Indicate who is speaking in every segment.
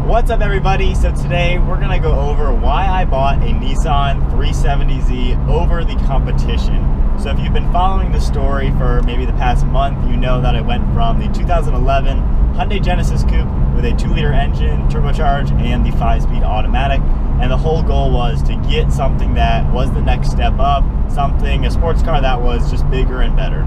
Speaker 1: What's up everybody? So today we're gonna go over why I bought a Nissan 370Z over the competition. So if you've been following the story for maybe the past month, you know that I went from the 2011 Hyundai Genesis Coupe with a 2-liter engine, turbocharged, and the 5-speed automatic. And the whole goal was to get something that was the next step up, a sports car that was just bigger and better.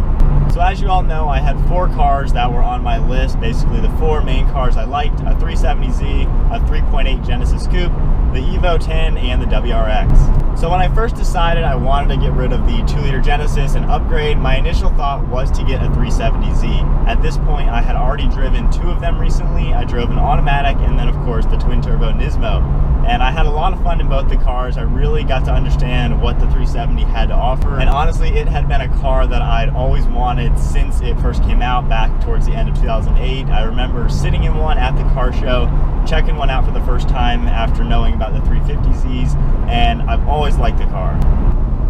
Speaker 1: So as you all know, I had 4 cars that were on my list, basically the 4 main cars I liked: a 370Z, a 3.8 Genesis Coupe, the Evo 10, and the WRX. So when I first decided I wanted to get rid of the 2-liter Genesis and upgrade, my initial thought was to get a 370Z. At this point, I had already driven 2 of them recently. I drove an automatic and then of course the twin-turbo Nismo. And I had a lot of fun in both the cars. I really got to understand what the 370 had to offer. And honestly, it had been a car that I'd always wanted since it first came out back towards the end of 2008. I remember sitting in one at the car show, checking one out for the first time after knowing about the 350Zs, and I've always liked the car.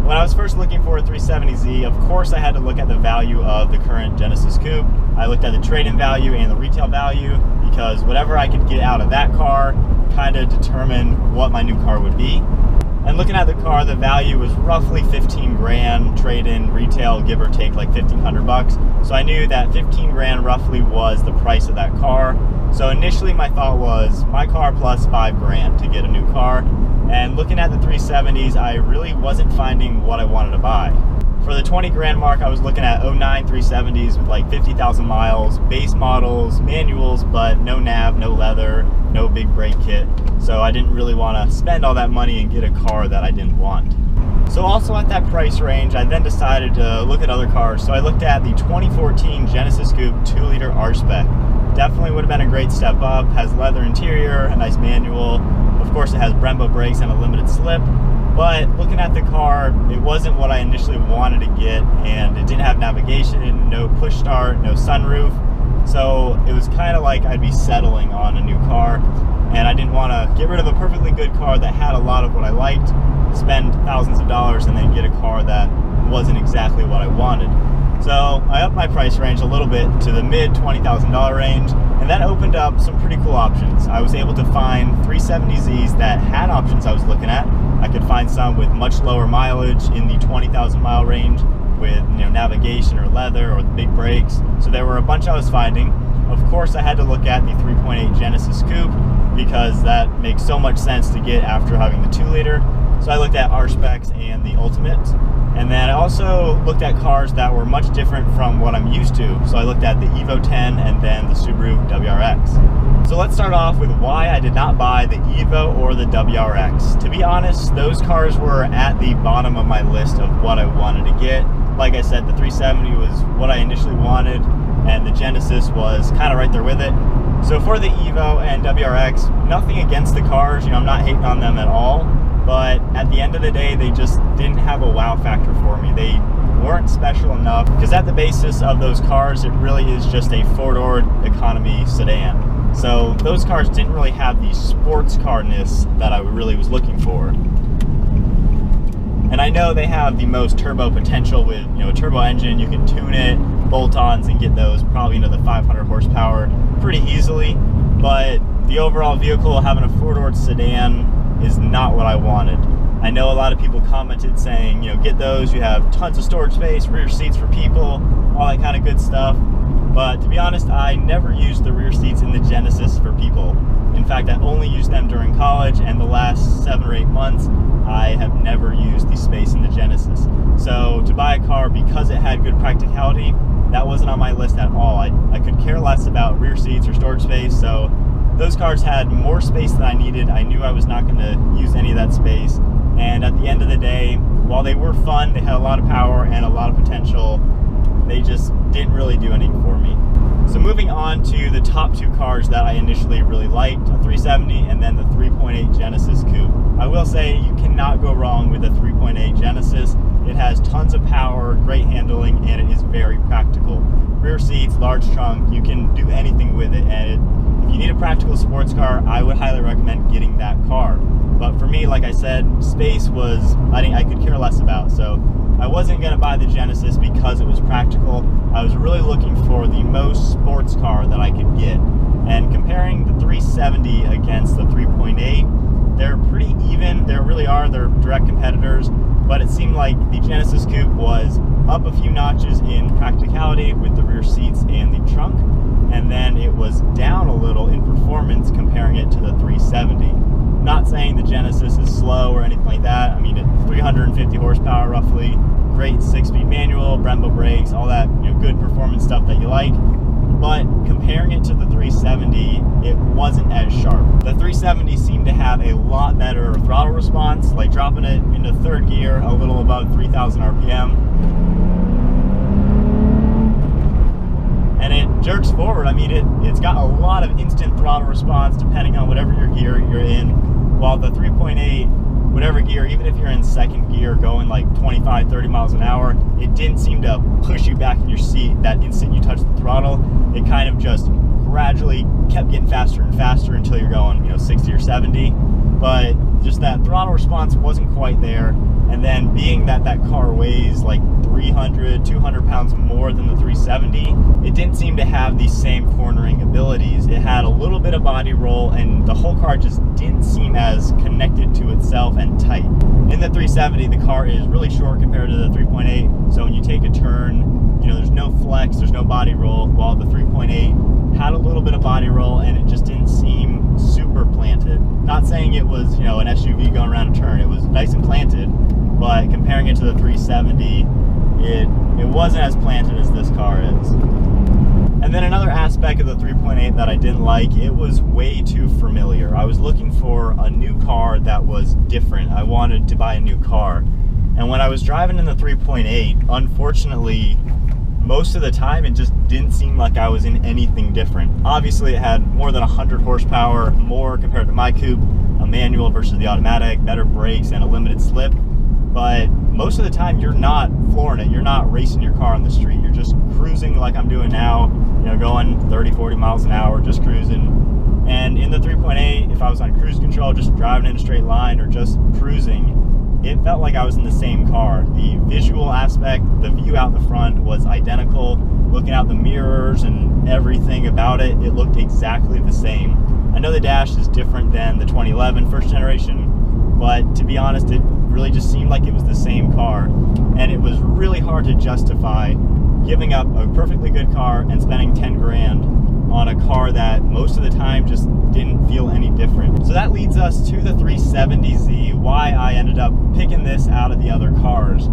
Speaker 1: When I was first looking for a 370Z, of course I had to look at the value of the current Genesis Coupe. I looked at the trade-in value and the retail value, because whatever I could get out of that car kind of determined what my new car would be. And looking at the car, the value was roughly 15 grand, trade-in, retail, give or take like 1,500 bucks. So I knew that 15 grand roughly was the price of that car. So initially my thought was my car plus 5 grand to get a new car. And looking at the 370s, I really wasn't finding what I wanted to buy. For the 20 grand mark, I was looking at 09 370s with like 50,000 miles, base models, manuals, but no nav, no leather, no big brake kit. So I didn't really want to spend all that money and get a car that I didn't want. So also at that price range, I then decided to look at other cars. So I looked at the 2014 Genesis Coupe 2-liter R-Spec. Definitely would have been a great step up. Has leather interior, a nice manual. Of course, it has Brembo brakes and a limited slip. But looking at the car, it wasn't what I initially wanted to get, and it didn't have navigation, no push start, no sunroof. So it was kind of like I'd be settling on a new car, and I didn't want to get rid of a perfectly good car that had a lot of what I liked, spend thousands of dollars, and then get a car that wasn't exactly what I wanted. So I upped my price range a little bit to the mid $20,000 range, and that opened up some pretty cool options. I was able to find 370Zs that had options I was looking at. I could find some with much lower mileage in the 20,000 mile range with navigation or leather or the big brakes. So there were a bunch I was finding. Of course, I had to look at the 3.8 Genesis Coupe because that makes so much sense to get after having the 2-liter. So I looked at R-Specs and the Ultimate. And then I also looked at cars that were much different from what I'm used to. So I looked at the Evo 10 and then the Subaru WRX. So let's start off with why I did not buy the Evo or the WRX. To be honest, those cars were at the bottom of my list of what I wanted to get. Like I said, the 370 was what I initially wanted, and the Genesis was kind of right there with it. So for the Evo and WRX, nothing against the cars, I'm not hating on them at all. But at the end of the day, they just didn't have a wow factor for me. They weren't special enough, because at the basis of those cars, it really is just a 4-door economy sedan. So those cars didn't really have the sports car-ness that I really was looking for. And I know they have the most turbo potential with a turbo engine. You can tune it, bolt-ons, and get those probably into the 500 horsepower pretty easily. But the overall vehicle, having a 4-door sedan, is not what I wanted. I know a lot of people commented saying, get those, you have tons of storage space, rear seats for people, all that kind of good stuff. But to be honest, I never used the rear seats in the Genesis for people. In fact, I only used them during college, and the last 7 or 8 months, I have never used the space in the Genesis. So to buy a car because it had good practicality, that wasn't on my list at all. I could care less about rear seats or storage space, so those cars had more space than I needed. I knew I was not going to use any of that space. And at the end of the day, while they were fun, they had a lot of power and a lot of potential, they just didn't really do anything for me. So moving on to the top 2 cars that I initially really liked, a 370 and then the 3.8 Genesis Coupe. I will say you cannot go wrong with a 3.8 Genesis. It has tons of power, great handling, and it is very practical. Rear seats, large trunk, you can do anything with it, and if you need a practical sports car, I would highly recommend getting that car. But for me, like I said, space was, I could care less about, so I wasn't going to buy the Genesis because it was practical. I was really looking for the most sports car that I could get. And comparing the 370 against the 3.8, they're pretty even. They really are. They're direct competitors. But it seemed like the Genesis Coupe was up a few notches in practicality with the rear seats and the trunk, and then it was down a little in performance comparing it to the 370. Not saying the Genesis is slow or anything like that. I mean, it's 350 horsepower roughly, great 6-speed manual, Brembo brakes, all that, you know, good performance stuff that you like. But comparing it to the 370, it wasn't as sharp. The 370 seemed to have a lot better throttle response, like dropping it into third gear a little above 3,000 RPM. And it jerks forward. I mean, it's got a lot of instant throttle response depending on whatever your gear you're in, while the 3.8, whatever gear, even if you're in second gear going like 25, 30 miles an hour, it didn't seem to push you back in your seat that instant you touch the throttle. It kind of just gradually kept getting faster and faster until you're going, you know, 60 or 70. But just that throttle response wasn't quite there. And then being that that car weighs like 300, 200 pounds more than the 370, it didn't seem to have the same cornering abilities. It had a little bit of body roll, and the whole car just didn't seem as connected to itself and tight. In the 370, the car is really short compared to the 3.8, so when you take a turn, you know, there's no flex, there's no body roll, while the 3.8 had a little bit of body roll, and it just didn't seem super planted. Not saying it was, you know, an SUV going around a turn. It was nice and planted, but comparing it to the 370, it wasn't as planted as this car is. And then another aspect of the 3.8 that I didn't like, it was way too familiar. I was looking for a new car that was different. I wanted to buy a new car. And when I was driving in the 3.8, unfortunately, most of the time it just didn't seem like I was in anything different. Obviously it had more than 100 horsepower more compared to my coupe, a manual versus the automatic, better brakes and a limited slip. But most of the time you're not flooring it, you're not racing your car on the street, you're just cruising like I'm doing now, you know, going 30, 40 miles an hour, just cruising. And in the 3.8, if I was on cruise control, just driving in a straight line or just cruising, it felt like I was in the same car. The visual aspect, the view out the front was identical. Looking out the mirrors and everything about it, it looked exactly the same. I know the dash is different than the 2011 first generation, but to be honest, it really just seemed like it was the same car. And it was really hard to justify giving up a perfectly good car and spending 10 grand on a car that most of the time just didn't feel any different. So that leads us to the 370Z, why I ended up picking this out of the other cars.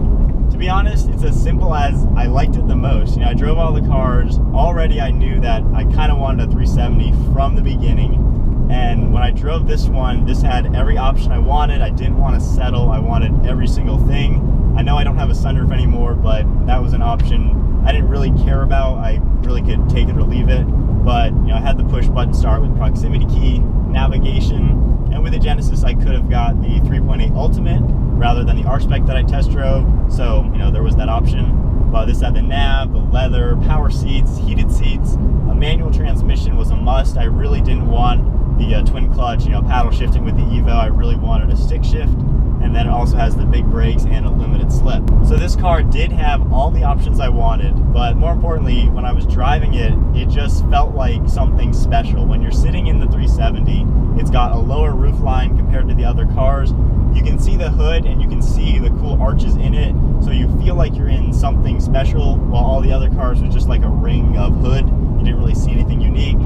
Speaker 1: To be honest, it's as simple as I liked it the most. You know, I drove all the cars. Already I knew that I kind of wanted a 370 from the beginning. And when I drove this one, this had every option I wanted. I didn't want to settle. I wanted every single thing. I know I don't have a sunroof anymore, but that was an option I didn't really care about. I really could take it or leave it. But you know, I had the push button start with proximity key, navigation, and with the Genesis I could have got the 3.8 Ultimate rather than the R-Spec that I test drove. So you know, there was that option. But this had the nav, the leather, power seats, heated seats. A manual transmission was a must. I really didn't want the twin clutch, you know, paddle shifting with the Evo. I really wanted a stick shift. And then it also has the big brakes and a limited slip. So this car did have all the options I wanted, but more importantly, when I was driving it, it just felt like something special. When you're sitting in the 370, it's got a lower roof line compared to the other cars. You can see the hood and you can see the cool arches in it, so you feel like you're in something special, while all the other cars was just like a ring of hood. You didn't really see anything unique.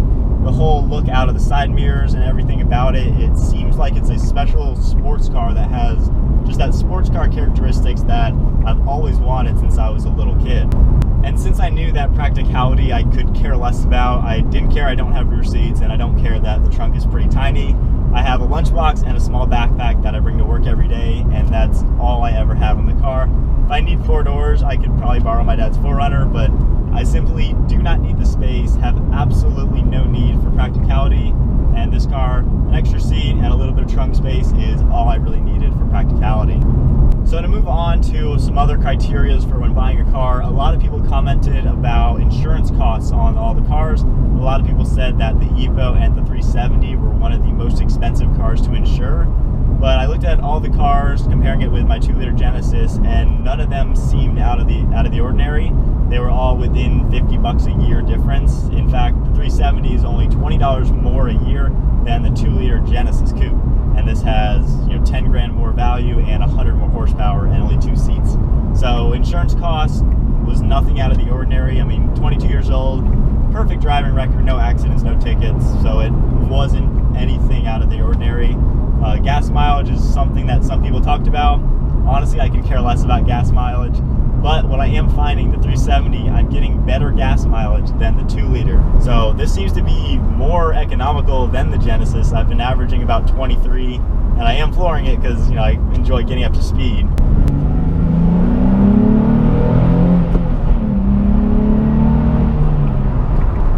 Speaker 1: The whole look out of the side mirrors and everything about it, it seems like it's a special sports car that has just that sports car characteristics that I've always wanted since I was a little kid. And since I knew that practicality I could care less about, I didn't care I don't have rear seats, and I don't care that the trunk is pretty tiny. I have a lunchbox and a small backpack that I bring to work every day, and that's all I ever have in the car. If I need 4 doors, I could probably borrow my dad's 4Runner, but I simply do not need the space, have absolutely no need for practicality, and this car, an extra seat and a little bit of trunk space is all I really needed for practicality. So to move on to some other criteria for when buying a car, a lot of people commented about insurance costs on all the cars. A lot of people said that the Evo and the 370 were one of the most expensive cars to insure. But I looked at all the cars, comparing it with my 2-liter Genesis, and none of them seemed out of the ordinary. they were all within 50 bucks a year difference. In fact, the 370 is only $20 more a year than the 2-liter Genesis Coupe. And this has, 10 grand more value and 100 more horsepower and only 2 seats. So insurance cost was nothing out of the ordinary. I mean, 22 years old, perfect driving record, no accidents, no tickets. So it wasn't anything out of the ordinary. Gas mileage is something that some people talked about. Honestly, I could care less about gas mileage. But what I am finding, the 370, I'm getting better gas mileage than the 2-liter. So this seems to be more economical than the Genesis. I've been averaging about 23, and I am flooring it because, I enjoy getting up to speed.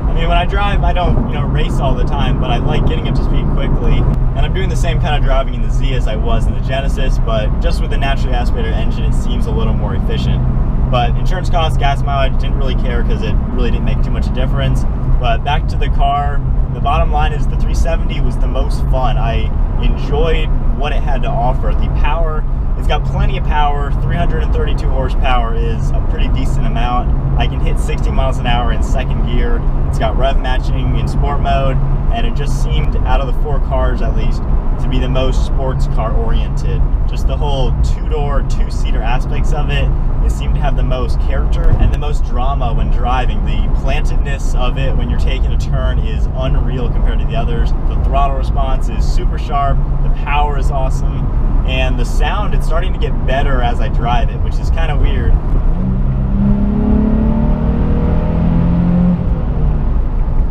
Speaker 1: I mean, when I drive, I don't, race all the time, but I like getting up to speed quickly. And I'm doing the same kind of driving in the Z as I was in the Genesis, but just with the naturally aspirated engine, it seems a little more efficient. But insurance costs, gas mileage, didn't really care because it really didn't make too much difference. But back to the car, the bottom line is the 370 was the most fun. I enjoyed what it had to offer. The power, it's got plenty of power. 332 horsepower is a pretty decent amount. I can hit 60 miles an hour in second gear. It's got rev matching in sport mode, and it just seemed, out of the 4 cars at least, to be the most sports car oriented. Just the whole 2-door, 2-seater aspects of it, it seemed to have the most character and the most drama when driving. The plantedness of it when you're taking a turn is unreal compared to the others. The throttle response is super sharp, the power is awesome, and the sound, it's starting to get better as I drive it, which is kind of weird.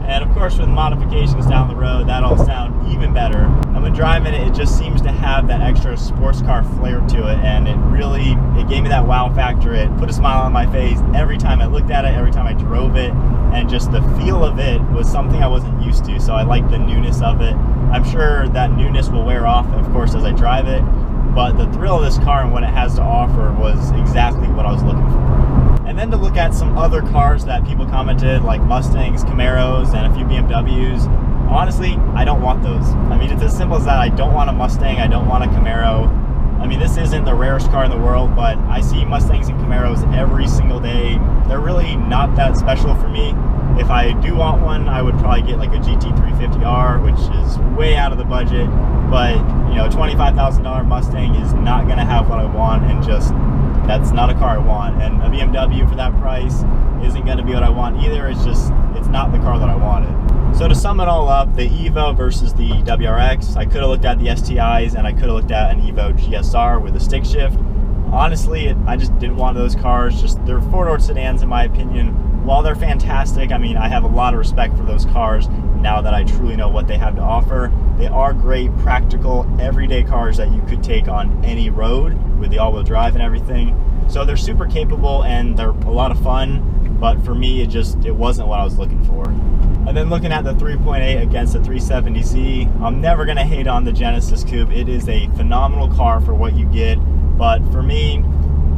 Speaker 1: And of course, with modifications down the road, that'll sound even better. And when driving it, it just seems to have that extra sports car flair to it, and it gave me that wow factor. It put a smile on my face every time I looked at it, every time I drove it, and just the feel of it was something I wasn't used to, so I like the newness of it. I'm sure that newness will wear off, of course, as I drive it, but the thrill of this car and what it has to offer was exactly what I was looking for. And then to look at some other cars that people commented, like Mustangs, Camaros, and a few BMWs. Honestly, I don't want those. I mean, it's as simple as that. I don't want a Mustang, I don't want a Camaro. I mean, this isn't the rarest car in the world, but I see Mustangs and Camaros every single day. They're really not that special for me. If I do want one, I would probably get like a GT350R, which is way out of the budget. But, a $25,000 Mustang is not going to have what I want, and just, that's not a car I want. And a BMW for that price isn't going to be what I want either. It's not the car that I wanted. So to sum it all up, the Evo versus the WRX, I could have looked at the STIs, and I could have looked at an Evo GSR with a stick shift. Honestly, I just didn't want those cars. They're 4-door sedans in my opinion. While they're fantastic, I mean, I have a lot of respect for those cars now that I truly know what they have to offer. They are great, practical, everyday cars that you could take on any road with the all-wheel drive and everything. So they're super capable and they're a lot of fun, but for me, it wasn't what I was looking for. And then looking at the 3.8 against the 370Z, I'm never gonna hate on the Genesis Coupe. It is a phenomenal car for what you get, but for me,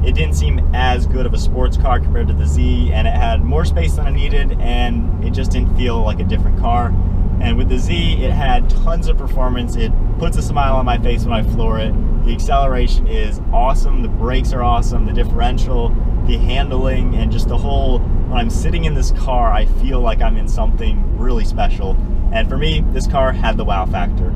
Speaker 1: it didn't seem as good of a sports car compared to the Z, and it had more space than I needed, and it just didn't feel like a different car. And with the Z, it had tons of performance. It puts a smile on my face when I floor it. The acceleration is awesome, the brakes are awesome, the differential, the handling, and just the whole, when I'm sitting in this car, I feel like I'm in something really special. And for me, this car had the wow factor.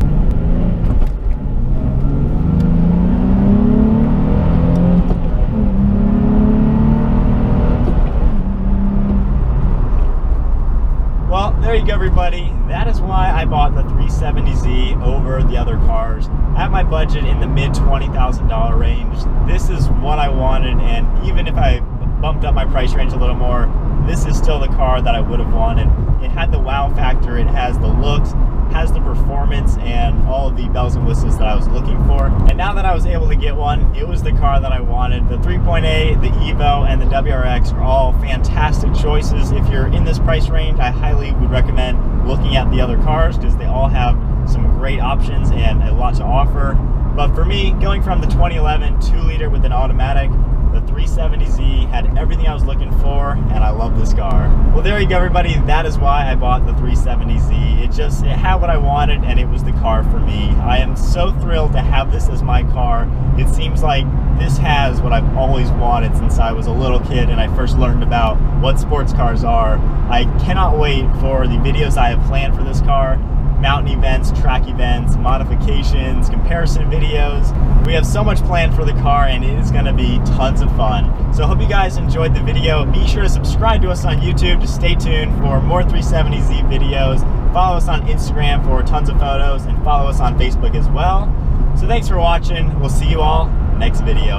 Speaker 1: Well, there you go, everybody. That is why I bought the 370Z over the other cars. At my budget in the mid $20,000 range, this is what I wanted, and even if I bumped up my price range a little more, this is still the car that I would have wanted. It had the wow factor, it has the looks, has the performance, and all of the bells and whistles that I was looking for. And now that I was able to get one, it was the car that I wanted. The 3.8, the Evo, and the WRX are all fantastic choices. If you're in this price range, I highly would recommend looking at the other cars because they all have some great options and a lot to offer. But for me, going from the 2011 2-liter with an automatic The 370Z had everything I was looking for, and I love this car. Well, there you go, everybody. That is why I bought the 370Z. It had what I wanted, and it was the car for me. I am so thrilled to have this as my car. It seems like this has what I've always wanted since I was a little kid and I first learned about what sports cars are. I cannot wait for the videos I have planned for this car. Mountain events, track events, modifications, comparison videos. We have so much planned for the car, and it is gonna be tons of fun. So I hope you guys enjoyed the video. Be sure to subscribe to us on YouTube. Just stay tuned for more 370Z videos. Follow us on Instagram for tons of photos, and follow us on Facebook as well. So thanks for watching. We'll see you all next video.